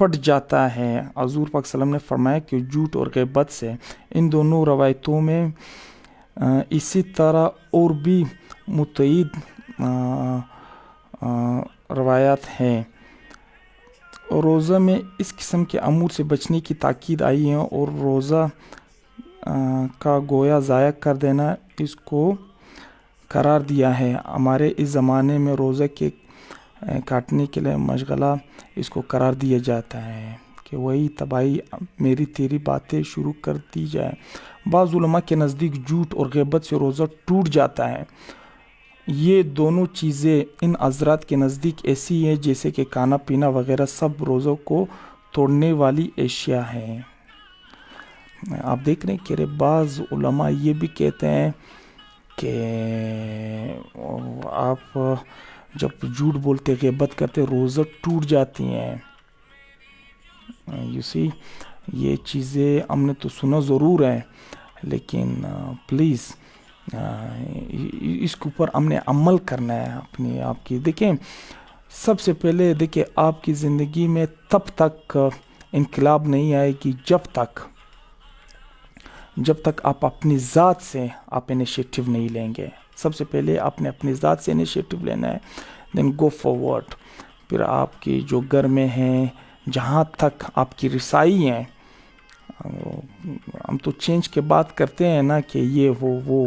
پٹ جاتا ہے. حضور پاک صلی اللہ علیہ وسلم نے فرمایا کہ جھوٹ اور غیبت سے ان دونوں روایتوں میں اسی طرح اور بھی متعدد روایات ہیں. روزہ میں اس قسم کے امور سے بچنے کی تاکید آئی ہے اور روزہ کا گویا ضائع کر دینا اس کو قرار دیا ہے. ہمارے اس زمانے میں روزہ کے کاٹنے کے لیے مشغلہ اس کو قرار دیا جاتا ہے کہ وہی تباہی میری تیری باتیں شروع کر دی جائے. بعض علماء کے نزدیک جھوٹ اور غیبت سے روزہ ٹوٹ جاتا ہے. یہ دونوں چیزیں ان حضرات کے نزدیک ایسی ہیں جیسے کہ کھانا پینا وغیرہ سب روزوں کو توڑنے والی اشیاء ہیں. آپ دیکھ رہے ہیں کہ بعض علماء یہ بھی کہتے ہیں کہ آپ جب جھوٹ بولتے غیبت کرتے روزہ ٹوٹ جاتی ہیں. یو سی یہ چیزیں ہم نے تو سنا ضرور ہے لیکن پلیز اس کے اوپر ہم نے عمل کرنا ہے اپنی آپ کی. دیکھیں سب سے پہلے دیکھیں آپ کی زندگی میں تب تک انقلاب نہیں آئے گی جب تک آپ اپنی ذات سے آپ انیشیٹو نہیں لیں گے. سب سے پہلے آپ نے اپنی ذات سے انیشیٹو لینا ہے, دین گو فارورڈ. پھر آپ کی جو گھر میں ہیں جہاں تک آپ کی رسائی ہیں, ہم تو چینج کے بات کرتے ہیں نا کہ یہ وہ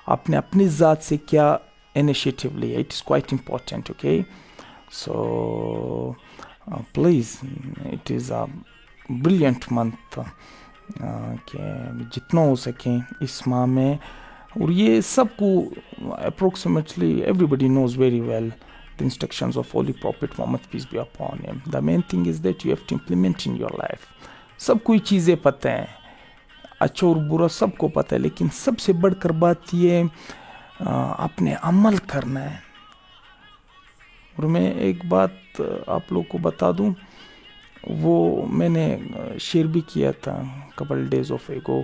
آپ نے اپنی ذات سے کیا انیشیٹو لیا. It is quite important. Okay so please it is a brilliant month کہ جتنا ہو سکیں اس ماہ میں. اور یہ سب کو approximately everybody knows very well the instructions of Holy Prophet Muhammad peace be upon him. The main thing is that you have to implement in your life. سب کوئی چیزیں پتہ ہیں, اچھا اور برا سب کو پتہ ہے, لیکن سب سے بڑھ کر بات یہ اپنے عمل کرنا ہے. اور میں ایک بات آپ لوگ کو بتا دوں, وہ میں نے شیئر بھی کیا تھا couple days of ago.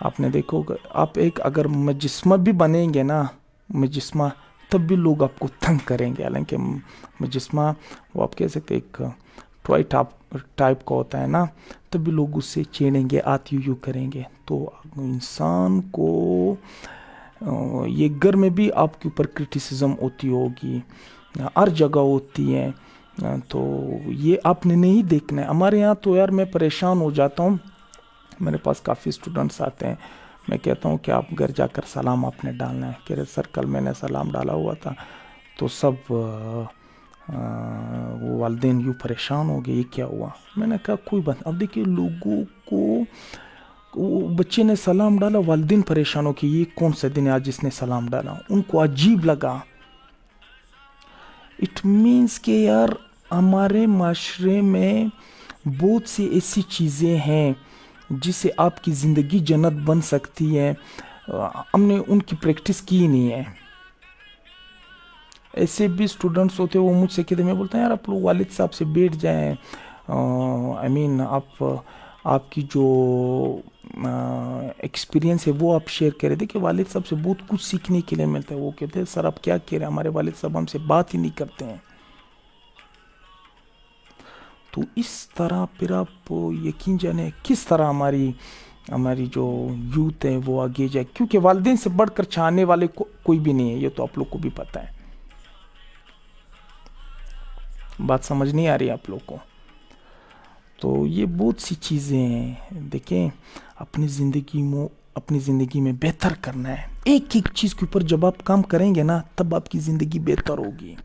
آپ نے دیکھو آپ ایک اگر مجسمہ بھی بنیں گے نا, مجسمہ, تب بھی لوگ آپ کو تنگ کریں گے. حالانکہ مجسمہ وہ آپ کہہ سکتے ایک ٹوائی ٹائپ کا ہوتا ہے نا, تب بھی لوگ اس سے چھیڑیں گے, آتی یوں کریں گے. تو انسان کو یہ گھر میں بھی آپ کے اوپر کرٹیسزم ہوتی ہوگی, ہر جگہ ہوتی ہے, تو یہ آپ نے نہیں دیکھنا ہے. ہمارے یہاں تو یار میں پریشان ہو جاتا ہوں, میرے پاس کافی اسٹوڈنٹس آتے ہیں, میں کہتا ہوں کہ آپ گھر جا کر سلام آپ نے ڈالنا ہے. کہہ رہے سر کل میں نے سلام ڈالا ہوا تھا تو سب وہ والدین یوں پریشان ہو گئے, یہ کیا ہوا. میں نے کہا کوئی بات. اب دیکھیے لوگوں کو بچے نے سلام ڈالا, والدین پریشان ہو کہ یہ کون سا دن ہے آج جس نے سلام ڈالا. ان کو عجیب لگا. اٹ مینس کہ یار ہمارے معاشرے میں بہت سی ایسی چیزیں ہیں جس سے آپ کی زندگی جنت بن سکتی ہے, ہم نے ان کی پریکٹس کی نہیں ہے. ایسے بھی اسٹوڈنٹس ہوتے وہ مجھ سے کہتے, میں بولتا ہوں یار آپ لوگ والد صاحب سے بیٹھ جائیں, آپ کی جو ایکسپیرینس ہے وہ آپ شیئر کریں. دیکھیں والد صاحب سے بہت کچھ سیکھنے کے لیے ملتا ہے. وہ کہتے ہیں سر آپ کیا کہہ رہے ہیں, ہمارے والد صاحب ہم سے بات ہی نہیں کرتے ہیں. تو اس طرح پھر آپ یقین جانے کس طرح ہماری جو یوتھ ہے وہ آگے جائے, کیونکہ والدین سے بڑھ کر چاہنے والے کوئی بھی نہیں ہے, یہ تو آپ لوگ کو بھی پتہ ہے. بات سمجھ نہیں آ رہی آپ لوگ کو. تو یہ بہت سی چیزیں ہیں. دیکھیں اپنی زندگی میں بہتر کرنا ہے. ایک ایک چیز کے اوپر جب آپ کام کریں گے نا تب آپ کی زندگی بہتر ہوگی.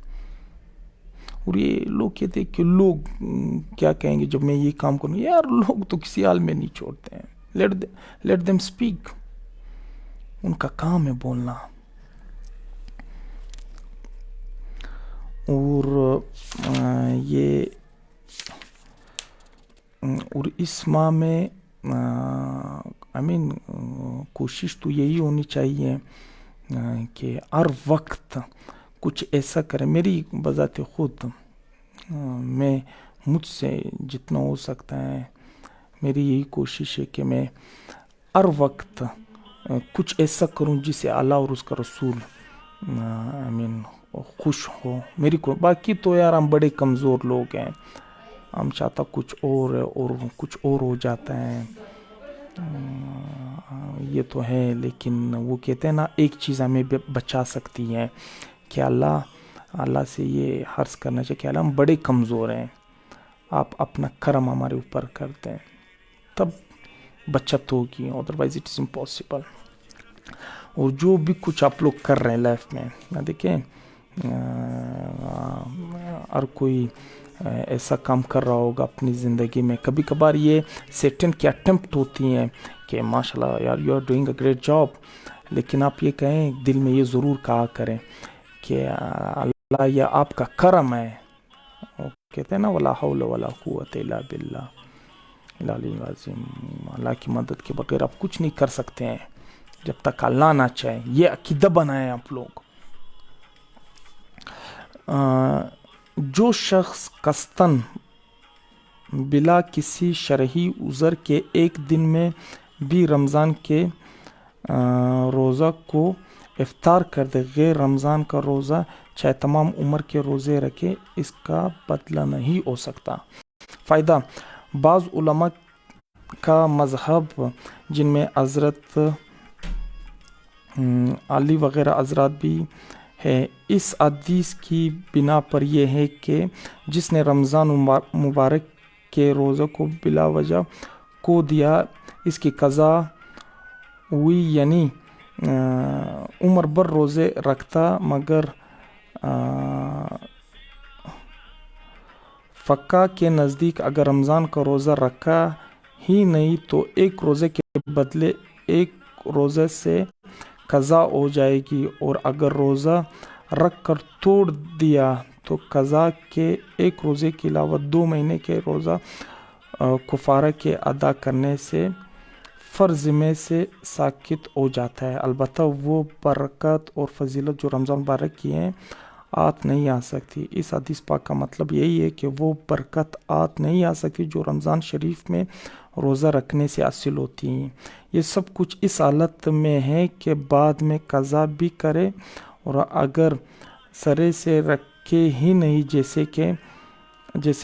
اور یہ لوگ کہتے ہیں کہ لوگ کیا کہیں گے جب میں یہ کام کروں. یار لوگ تو کسی حال میں نہیں چھوڑتے ہیں. Late them speak. ان کا کام ہے بولنا. اور اس ماہ میں کوشش تو یہی ہونی چاہیے کہ ہر وقت کچھ ایسا کریں. میری بذات خود میں مجھ سے جتنا ہو سکتا ہے میری یہی کوشش ہے کہ میں ہر وقت کچھ ایسا کروں جس سے اللہ اور اس کا رسول خوش ہو. باقی تو یار ہم بڑے کمزور لوگ ہیں, ہم چاہتا کچھ اور ہے اور کچھ اور ہو جاتا ہے. یہ تو ہے، لیکن وہ کہتے ہیں نا ایک چیز ہمیں بچا سکتی ہے کہ اللہ سے یہ عرض کرنا چاہیے کہ اللہ ہم بڑے کمزور ہیں، آپ اپنا کرم ہمارے اوپر کرتے ہیں تب بچت ہوگی، ادروائز اٹ از امپاسبل. اور جو بھی کچھ آپ لوگ کر رہے ہیں لائف میں دیکھیں ہر کوئی ایسا کام کر رہا ہوگا اپنی زندگی میں. کبھی کبھار یہ سیٹن کی اٹمپٹ ہوتی ہیں کہ ماشاء اللہ یار you are doing a great job, لیکن آپ یہ کہیں دل میں یہ ضرور کہا کریں کہ اللہ یہ آپ کا کرم ہے. کہتے ہیں نا ولا حول ولا قوت الا باللہ العلی العظیم، اللہ کی مدد کے بغیر آپ کچھ نہیں کر سکتے ہیں جب تک اللہ نہ چاہے. یہ عقیدہ بنائیں آپ لوگ. جو شخص قصداً بلا کسی شرعی عذر کے ایک دن میں بھی رمضان کے روزہ کو افطار کر دے، غیر رمضان کا روزہ چاہے تمام عمر کے روزے رکھے، اس کا بدلہ نہیں ہو سکتا. فائدہ: بعض علماء کا مذہب جن میں حضرت علی وغیرہ حضرات بھی ہے، اس حدیث کی بنا پر یہ ہے کہ جس نے رمضان مبارک کے روزہ کو بلا وجہ کو دیا اس کی قضا ہوئی، یعنی عمر بھر روزے رکھتا مگر فقہ کے نزدیک اگر رمضان کا روزہ رکھا ہی نہیں تو ایک روزے کے بدلے ایک روزے سے قضا ہو جائے گی، اور اگر روزہ رکھ کر توڑ دیا تو قضا کے ایک روزے کے علاوہ 2 مہینے کے روزہ کفارہ کے ادا کرنے سے فرض میں سے ساقط ہو جاتا ہے. البتہ وہ برکت اور فضیلت جو رمضان مبارک کی ہیں آت نہیں آ سکتی. اس حدیث پاک کا مطلب یہی ہے کہ وہ برکت آت نہیں آ سکتی جو رمضان شریف میں روزہ رکھنے سے حاصل ہوتی ہیں. یہ سب کچھ اس حالت میں ہے کہ بعد میں قضا بھی کرے، اور اگر سرے سے رکھے ہی نہیں، جیسے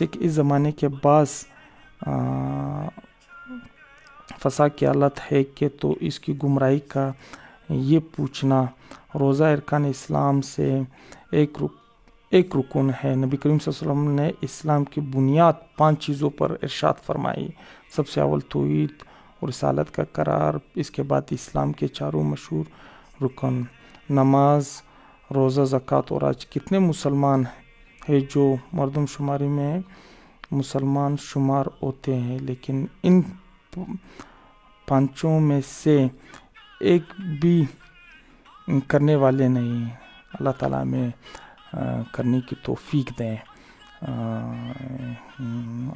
کہ اس زمانے کے بعض فساد کی حالت ہے کہ تو اس کی گمراہی کا یہ پوچھنا. روزہ ارکان اسلام سے ایک رکن ہے. نبی کریم صلی اللہ علیہ وسلم نے اسلام کی بنیاد 5 چیزوں پر ارشاد فرمائی. سب سے اول توحید اور رسالت کا قرار، اس کے بعد اسلام کے 4 مشہور رکن نماز، روزہ، زکوٰۃ اور حج. کتنے مسلمان ہیں جو مردم شماری میں مسلمان شمار ہوتے ہیں لیکن ان 5 میں سے ایک بھی کرنے والے نہیں. اللہ تعالیٰ میں کرنے کی توفیق دیں.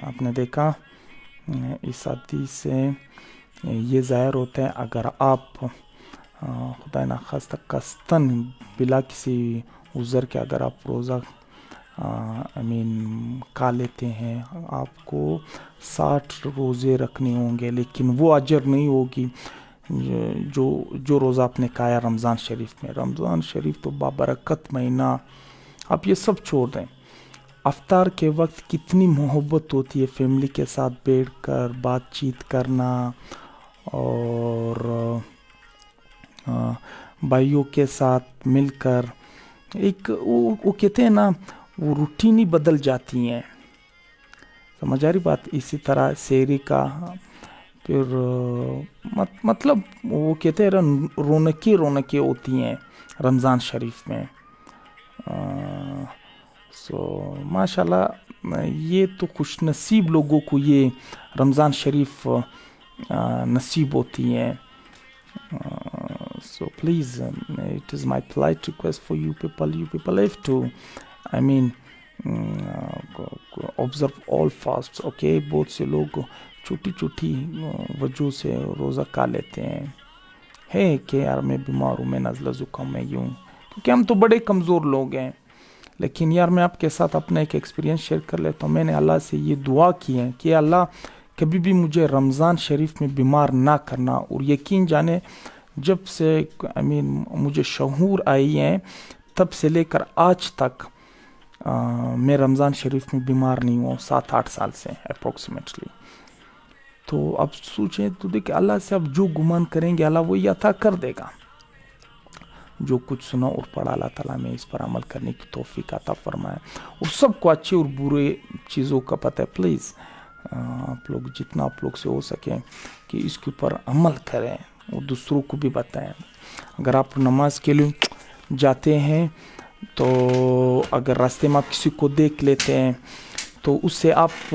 آپ نے دیکھا اس حدیث سے یہ ظاہر ہوتا ہے اگر آپ خدا نخواستہ قصداً بلا کسی عذر کے اگر آپ روزہ کھا لیتے ہیں، آپ کو 60 روزے رکھنے ہوں گے، لیکن وہ اجر نہیں ہوگی جو روزہ آپ نے کھایا رمضان شریف میں. رمضان شریف تو بابرکت مہینہ. آپ یہ سب چھوڑ دیں، افطار کے وقت کتنی محبت ہوتی ہے، فیملی کے ساتھ بیٹھ کر بات چیت کرنا اور بھائیوں کے ساتھ مل کر ایک وہ کہتے ہیں نا وہ روٹین ہی بدل جاتی ہیں. سمجھ آ رہی بات؟ اسی طرح سحری کا پھر مطلب وہ کہتے ہیں رونقیں ہوتی ہیں رمضان شریف میں. ماشاءاللہ یہ تو خوش نصیب لوگوں کو یہ رمضان شریف نصیب ہوتی ہیں. So please, it is my polite request for you people have to, observe all fasts, okay? بہت سے لوگ چھوٹی وجہ سے روزہ کھا لیتے ہیں ہے کہ یار میں بیمار ہوں، میں نزلہ زکام میں یوں، کیونکہ ہم تو بڑے کمزور لوگ ہیں. لیکن یار میں آپ کے ساتھ اپنا ایک ایکسپیرینس شیئر کر لیتا ہوں. میں نے اللہ سے یہ دعا کی ہے کہ اللہ کبھی بھی مجھے رمضان شریف میں بیمار نہ کرنا. اور یقین جانے جب سے مجھے شعور آئی ہیں تب سے لے کر آج تک میں رمضان شریف میں بیمار نہیں ہوں 7-8 سال سے اپروکسیمیٹلی. تو اب سوچیں تو دیکھیں اللہ سے اب جو گمان کریں گے اللہ وہی عطا کر دے گا. جو کچھ سنا اور پڑھا اللہ تعالیٰ میں اس پر عمل کرنے کی توفیق عطا فرمائے. اور سب کو اچھے اور برے چیزوں کا پتہ ہے. پلیز آپ لوگ جتنا آپ لوگ سے ہو سکیں کہ اس کے اوپر عمل کریں اور دوسروں کو بھی بتائیں. اگر آپ نماز کے لیے جاتے ہیں تو اگر راستے میں آپ کسی کو دیکھ لیتے ہیں تو اس سے آپ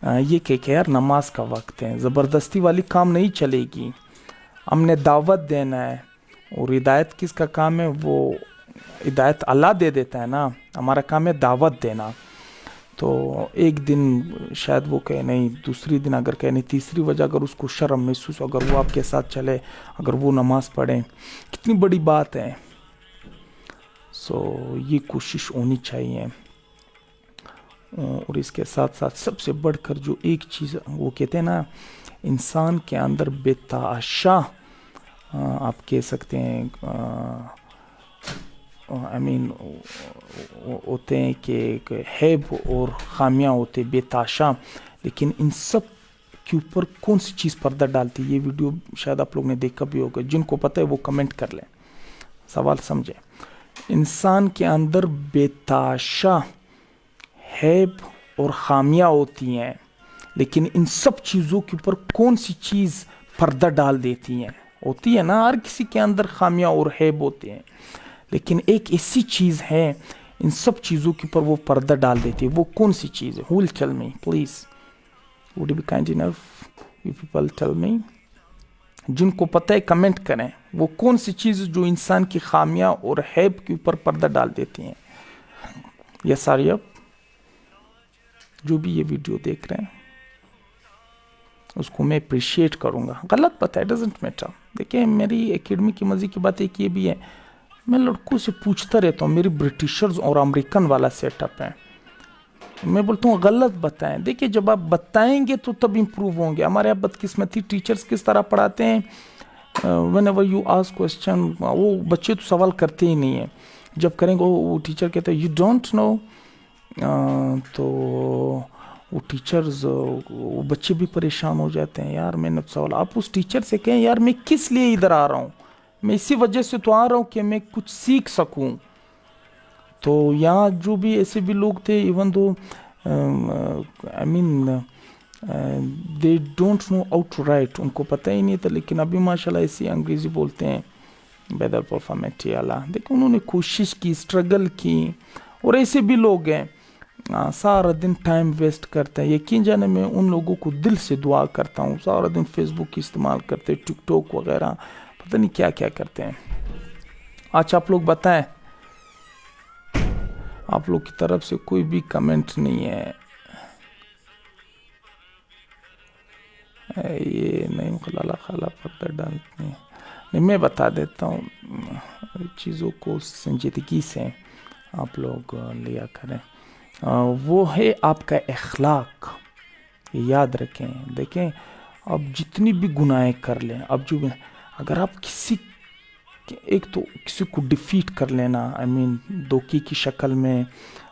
یہ کہ یار نماز کا وقت ہے. زبردستی والی کام نہیں چلے گی. ہم نے دعوت دینا ہے اور ہدایت کس کا کام ہے؟ وہ ہدایت اللہ دے دیتا ہے نا. ہمارا کام ہے دعوت دینا. تو ایک دن شاید وہ کہے نہیں, دوسری دن اگر کہے نہیں, تیسری وجہ اگر اس کو شرم محسوس ہو, اگر وہ آپ کے ساتھ چلے, اگر وہ نماز پڑھیں, کتنی بڑی بات ہے. یہ کوشش ہونی چاہیے. اور اس کے ساتھ ساتھ سب سے بڑھ کر جو ایک چیز وہ کہتے ہیں نا, انسان کے اندر بے تحاشا آپ کہہ سکتے ہیں ہوتے ہیں کہ حیب اور خامیاں ہوتے بے تحاشا, لیکن ان سب کے اوپر کون سی چیز پردہ ڈالتی ہے؟ یہ ویڈیو شاید آپ لوگ نے دیکھا بھی ہوگا. جن کو پتہ ہے وہ کمنٹ کر لیں. سوال سمجھیں. انسان کے اندر بے تحاشا حیب اور خامیاں ہوتی ہیں, لیکن ان سب چیزوں کے اوپر کون سی چیز پردہ ڈال دیتی ہیں؟ ہوتی ہے نا, ہر کسی کے اندر خامیاں اور حیب ہوتے ہیں, لیکن ایک ایسی چیز ہے ان سب چیزوں کے اوپر وہ پردہ ڈال دیتی ہے. وہ کون سی چیز ہے؟ Who will tell me please? Would you be kind enough you people tell me? جن کو پتہ ہے کمنٹ کریں. وہ کون سی چیز جو انسان کی خامیاں اور حیب کے اوپر پردہ ڈال دیتی ہیں؟ یہ ساری اب جو بھی یہ ویڈیو دیکھ رہے ہیں اس کو میں اپریشیٹ کروں گا. غلط پتہ ہے, ڈزنٹ میٹر. دیکھیں میری اکیڈمی کی مزے کی بات ایک یہ بھی ہے, میں لڑکوں سے پوچھتا رہتا ہوں. میری برٹشرز اور امریکن والا سیٹ اپ ہے. میں بولتا ہوں غلط بتائیں. دیکھیں جب آپ بتائیں گے تو تب امپروو ہوں گے. ہمارے یہاں بدقسمتی ٹیچرز کس طرح پڑھاتے ہیں, when ever you ask question وہ بچے تو سوال کرتے ہی نہیں ہیں. جب کریں گے وہ ٹیچر کہتے ہیں یو ڈونٹ نو, تو وہ ٹیچرز وہ بچے بھی پریشان ہو جاتے ہیں. یار میں نے سوال, آپ اس ٹیچر سے کہیں یار میں کس لیے ادھر آ رہا ہوں, میں اسی وجہ سے تو آ رہا ہوں کہ میں کچھ سیکھ سکوں. تو یہاں جو بھی ایسے بھی لوگ تھے, even though they don't know how to write, ان کو پتہ ہی نہیں تھا, لیکن ابھی ماشاءاللہ ایسی انگریزی بولتے ہیں بیدر پرفارمیٹی اللہ. دیکھیں انہوں نے کوشش کی, اسٹرگل کی. اور ایسے بھی لوگ ہیں سارا دن ٹائم ویسٹ کرتے ہیں. یقین جانے میں ان لوگوں کو دل سے دعا کرتا ہوں. سارا دن فیس بک استعمال کرتے, ٹک ٹاک وغیرہ, پتہ نہیں کیا کیا کرتے ہیں. آج آپ لوگ بتائیں, آپ لوگ کی طرف سے کوئی بھی کمنٹ نہیں ہے. یہ نہیں خالہ پردہ ڈالتے ہیں. نہیں, میں بتا دیتا ہوں, چیزوں کو سنجیدگی سے آپ لوگ لیا کریں. وہ ہے آپ کا اخلاق. یاد رکھیں. دیکھیں اب جتنی بھی گناہیں کر لیں, اب جو اگر آپ ایک تو کسی کو ڈیفیٹ کر لینا, دھوکے کی شکل میں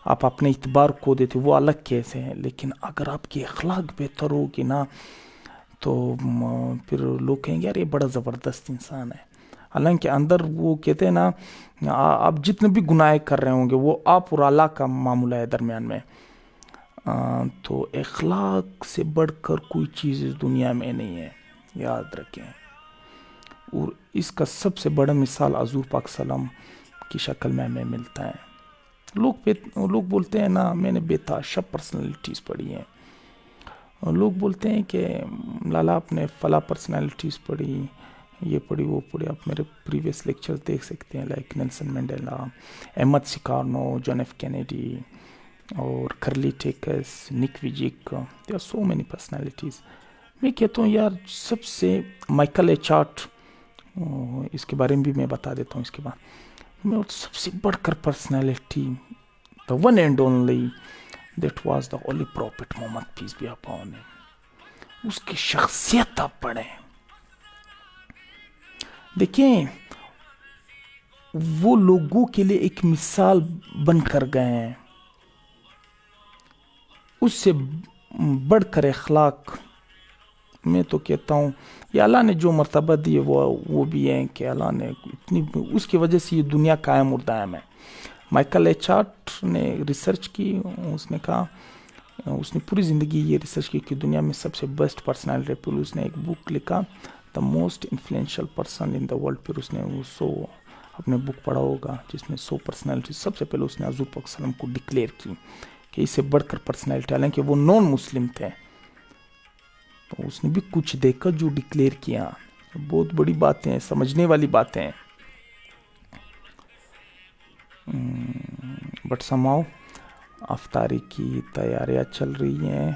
آپ اپنے اعتبار کو دیتے, وہ الگ کیس ہے. لیکن اگر آپ کی اخلاق بہتر ہوگی نا تو پھر لوگ کہیں گے یار یہ بڑا زبردست انسان ہے. حالانکہ اندر وہ کہتے ہیں نا, آپ جتنے بھی گناہ کر رہے ہوں گے وہ آپ اور اللہ کا معاملہ ہے درمیان میں. تو اخلاق سے بڑھ کر کوئی چیز اس دنیا میں نہیں ہے, یاد رکھیں. اور اس کا سب سے بڑا مثال حضور پاک سلام کی شکل میں ہمیں ملتا ہے. لوگ بولتے ہیں نا میں نے بے تحاشا پرسنالٹیز پڑھی ہیں. لوگ بولتے ہیں کہ لالا آپ نے فلاں پرسنالٹیز پڑھی, یہ پڑھی وہ پڑھی. آپ میرے پریویس لیکچرز دیکھ سکتے ہیں, like Nelson Mandela, Ahmed Sukarno, John F Kennedy اور کرلی ٹیکس, Nick Vujicic. There are so many personalities. میں کہتا ہوں یار سب سے مائیکل ایچارٹ, اس کے بارے میں بھی میں بتا دیتا ہوں اس کے بعد. میں سب سے بڑھ کر personality, the one and only, that was the holy prophet Muhammad, peace be upon him. اس کی شخصیت آپ پڑھیں. دیکھیں وہ لوگوں کے لیے ایک مثال بن کر گئے ہیں. اس سے بڑھ کر اخلاق میں تو کہتا ہوں یہ اللہ نے جو مرتبہ دی ہے وہ بھی ہے کہ اللہ نے اتنی اس کی وجہ سے یہ دنیا قائم اور دائم ہے. مائیکل ایچ ہارٹ نے ریسرچ کی, اس نے کہا, اس نے پوری زندگی یہ ریسرچ کی کہ دنیا میں سب سے بیسٹ پرسنالٹی, پھر اس نے ایک بک لکھا the most influential person in the world, پھر اس نے وہ 100 اپنے بک پڑھا ہوگا جس میں 100 پرسنالٹی, سب سے پہلے اس نے حضور پاک صلی اللہ علیہ وسلم کو ڈکلیئر کی کہ اس سے بڑھ کر پرسنالٹی, حالانکہ وہ نان مسلم تھے, تو اس نے بھی کچھ دیکھا جو ڈکلیئر کیا. بہت بڑی باتیں ہیں, سمجھنے والی باتیں ہیں. بٹ سماؤ افطاری کی تیاریاں چل رہی ہیں.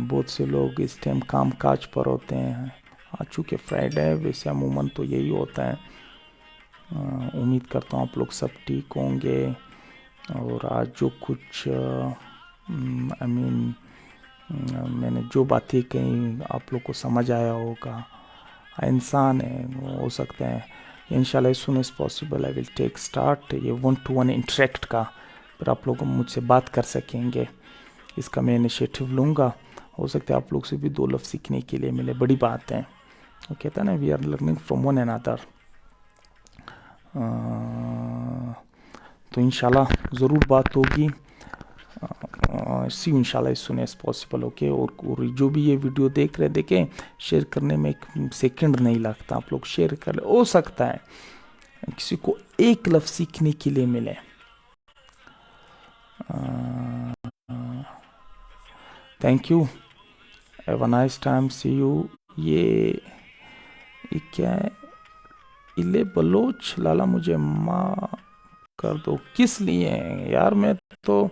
بہت سے لوگ اس ٹائم کام کاج پر ہوتے ہیں. چونکہ فرائیڈے ہے, ویسے عموماً تو یہی ہوتا ہے. امید کرتا ہوں آپ لوگ سب ٹھیک ہوں گے, اور آج جو کچھ میں نے جو باتیں کہیں آپ لوگ کو سمجھ آیا ہوگا. انسان ہے, ہو سکتا ہے انشاءاللہ as soon as possible I will take start یہ 1-to-1 انٹریکٹ کا, پھر آپ لوگ مجھ سے بات کر سکیں گے. اس کا میں انیشیٹو لوں گا. ہو سکتا ہے آپ لوگ سے بھی 2 لفظ سیکھنے کے لیے ملے, بڑی بات ہے. وہ کہتا ہے نا we are learning from one another. تو انشاءاللہ ضرور بات ہوگی. سی انشاءاللہ as soon as possible. Okay, اور جو بھی یہ ویڈیو دیکھ رہے دیکھیں, شیئر کرنے میں 1 سیکنڈ نہیں لگتا. آپ لوگ شیئر کر لیں, ہو سکتا ہے کسی کو 1 لفظ سیکھنے کے لیے ملے. Thank you, have a nice time, see you. یہ کیا ہے, الے بلوچ لالا مجھے معاف کر دو, کس لیے یار؟ میں تو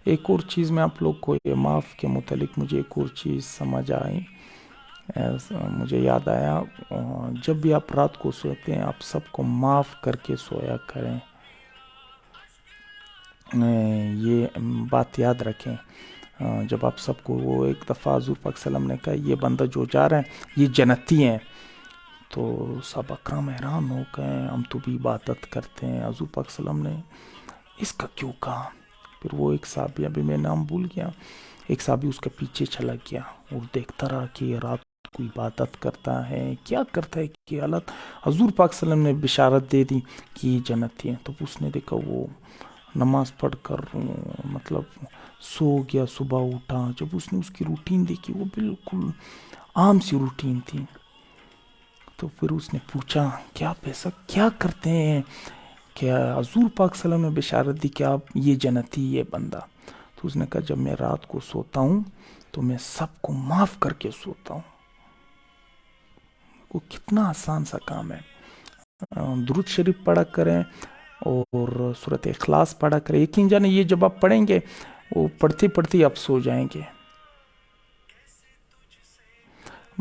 ایک اور چیز میں آپ لوگ کو یہ معاف کے متعلق مجھے ایک اور چیز سمجھ آئی, مجھے یاد آیا. جب بھی آپ رات کو سوتے ہیں آپ سب کو معاف کر کے سویا کریں. یہ بات یاد رکھیں. جب آپ سب کو, وہ ایک دفعہ حضور پاک صلی اللہ علیہ وسلم نے کہا یہ بندہ جو جا رہا ہے یہ جنتی ہیں, تو صحابہ اکرام حیران ہو گئے, ہم تو بھی عبادت کرتے ہیں, حضور پاک صلی اللہ علیہ وسلم نے اس کا کیوں کہا؟ پھر وہ ایک صحابی, ابھی میں نام بھول گیا, ایک صحابی اس کے پیچھے چلا گیا اور دیکھتا رہا کہ یہ رات کو عبادت کرتا ہے, کیا کرتا ہے کہ اللہ حضور پاک صلی اللہ علیہ وسلم نے بشارت دے دی کہ یہ جنتی ہیں. تو اس نے دیکھا وہ نماز پڑھ کر مطلب سو گیا, صبح اٹھا, جب اس نے اس کی روٹین دیکھی وہ بالکل عام سی روٹین تھی. تو پھر اس نے پوچھا کہ آپ ایسا کیا کرتے ہیں کہ حضور پاک صلی اللہ علیہ وسلم نے بشارت دی کہ آپ یہ جنتی یہ بندہ؟ تو اس نے کہا جب میں رات کو سوتا ہوں تو میں سب کو معاف کر کے سوتا ہوں. وہ کتنا آسان سا کام ہے. درود شریف پڑھا کریں اور سورۃ اخلاص پڑھا کریں. یقین جانے یہ جب آپ پڑھیں گے وہ پڑھتے پڑھتے آپ سو جائیں گے.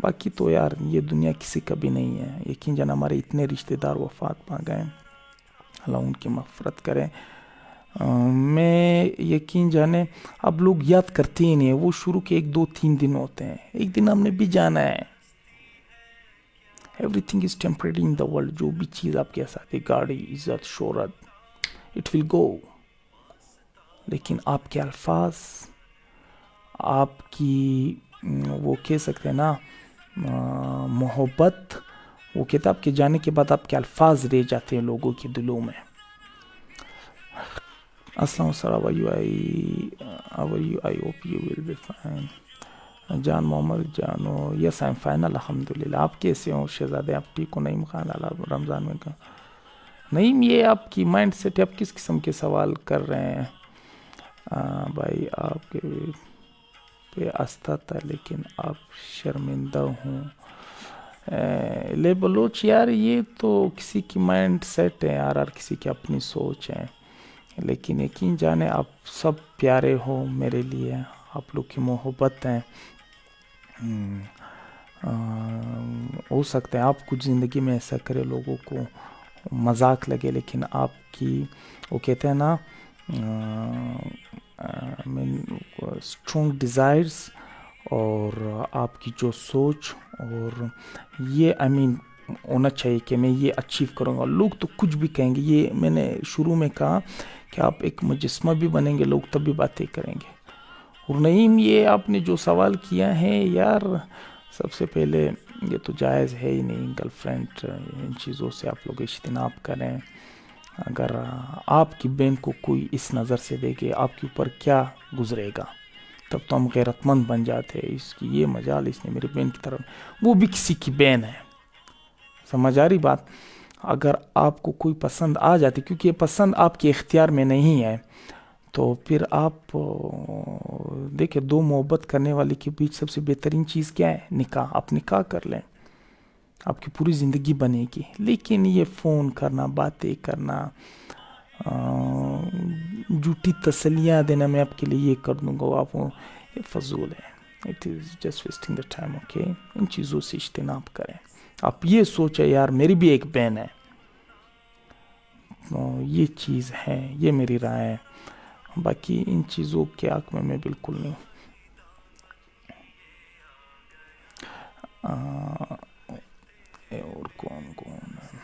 باقی تو یار یہ دنیا کسی کا بھی نہیں ہے. یقین جانا ہمارے اتنے رشتہ دار وفات پا گئے, اللہ ان کی مغفرت کرے. میں یقین جانے اب لوگ یاد کرتے ہی نہیں, وہ شروع کے 1-2-3 دن ہوتے ہیں, ایک دن ہم نے بھی جانا ہے. Every thing is temporary in the world. جو بھی چیز آپ کے ساتھ ہے, گاڑی, عزت, شہرت, اٹ ول گو. لیکن آپ کے الفاظ, آپ کی وہ کہہ سکتے ہیں نا محبت, وہ کتاب کے جانے کے بعد آپ کے الفاظ رہ جاتے ہیں لوگوں کے دلوں میں. السلام علیکم, I hope you will be fine. جان محمد جانو, یس آئی ایم فائن الحمدللہ. آپ کیسے ہو شہزادے؟ آپ ٹھیک ہو؟ نعیم خان رمضان میں کہا نہیں, یہ آپ کی مائنڈ سیٹ ہے, آپ کس قسم کے سوال کر رہے ہیں بھائی؟ آپ کے پہ آستہ تھا لیکن آپ شرمندہ ہوں. لے بلوچ یار, یہ تو کسی کی مائنڈ سیٹ ہے یار, ہر کسی کی اپنی سوچ ہے. لیکن یقین جانے آپ سب پیارے ہو میرے لیے, آپ لوگ کی محبت ہے. ہو سکتا ہے آپ کچھ زندگی میں ایسا کرے لوگوں کو مذاق لگے, لیکن آپ کی وہ کہتے ہیں نا اسٹرانگ ڈیزائرز, اور آپ کی جو سوچ, اور یہ ہونا چاہیے کہ میں یہ اچیو کروں گا. لوگ تو کچھ بھی کہیں گے, یہ میں نے شروع میں کہا کہ آپ ایک مجسمہ بھی بنیں گے, لوگ تب بھی باتیں کریں گے. اور نعیم یہ آپ نے جو سوال کیا ہے یار، سب سے پہلے یہ تو جائز ہے ہی نہیں، گرل فرینڈ ان چیزوں سے آپ لوگ اجتناب کریں. اگر آپ کی بہن کو کوئی اس نظر سے دیکھے آپ کے اوپر کیا گزرے گا، تب تو ہم غیرت مند بن جاتے ہیں. اس کی یہ مجال، اس نے میری بہن کی طرف، وہ بھی کسی کی بہن ہے. سمجھ آ رہی بات؟ اگر آپ کو کوئی پسند آ جاتی، کیونکہ یہ پسند آپ کے اختیار میں نہیں ہے، تو پھر آپ دیکھیں، دو محبت کرنے والے کے بیچ سب سے بہترین چیز کیا ہے؟ نکاح. آپ نکاح کر لیں، آپ کی پوری زندگی بنے گی. لیکن یہ فون کرنا، باتیں کرنا، جھوٹی تسلیاں دینا، میں آپ کے لیے یہ کر دوں گا، آپ یہ فضول ہے. It is just wasting the time. Okay, ان چیزوں سے اجتناب کریں. آپ یہ سوچیں یار میری بھی ایک بہن ہے، یہ چیز ہے، یہ میری رائے ہے. باقی ان چیزوں کے حق میں بالکل نہیں. اور کون ہے؟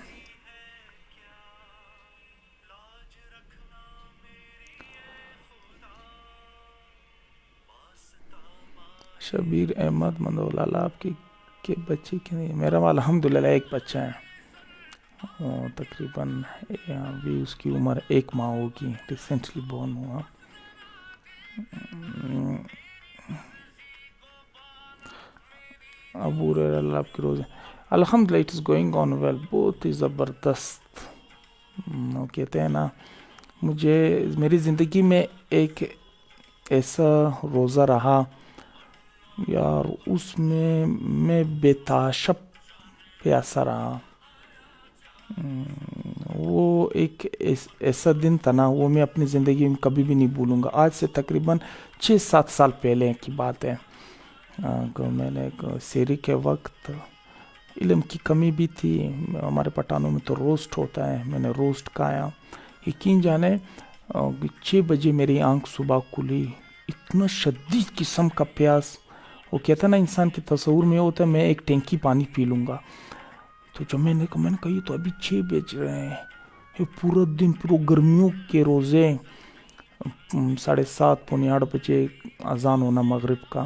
شبیر احمد مندولالہ، آپ کے بچے کے نہیں؟ میرا الحمدللہ ایک بچہ ہے، تقریباً ابھی اس کی عمر 1 ماہ ہوگی، ریسنٹلی بورن ہوا. ابو اللہ آپ کی روز الحمدللہ it is going on well, بہت ہی زبردست. وہ کہتے ہیں نا، مجھے میری زندگی میں ایک ایسا روزہ رہا یار، اس میں بے تاشب پیاسا رہا. وہ ایک ایسا دن تھا نا، وہ میں اپنی زندگی میں کبھی بھی نہیں بھولوں گا. آج سے تقریباً 6-7 سال پہلے کی بات ہے. میں نے سحری کے وقت، علم کی کمی بھی تھی ہمارے پٹانوں میں، تو روسٹ ہوتا ہے، میں نے روسٹ کھایا. یقین جانے 6 بجے میری آنکھ صبح کھلی، اتنا شدید قسم کا پیاس. وہ کہتا نا انسان کے تصور میں ہوتا ہے میں ایک ٹینکی پانی پی لوں گا. تو جب میں نے کہا یہ تو ابھی 6 بج رہے ہیں، یہ پورا دن، پورا گرمیوں کے روزے، 7:30 پونے 8 بجے اذان ہونا مغرب کا.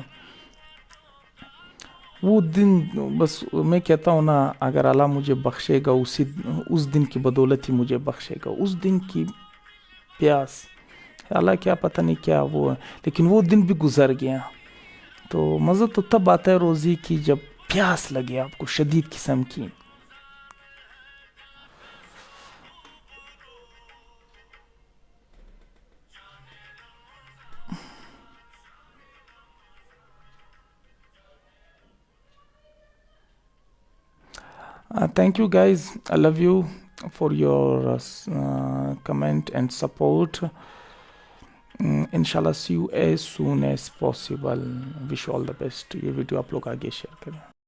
وہ دن بس میں کہتا ہوں نا، اگر اللہ مجھے بخشے گا، اس دن کی بدولت ہی مجھے بخشے گا. اس دن کی پیاس، اللہ کیا پتہ نہیں کیا وہ ہے، لیکن وہ دن بھی گزر گیا. تو مزہ تو تب آتا ہے روزی کی جب پیاس لگے آپ کو شدید قسم کی. Thank you guys, I love you for your comment and support. Inshallah see you as soon as possible. Wish you all the best. یہ ویڈیو آپ لوگ آگے شیئر کریں.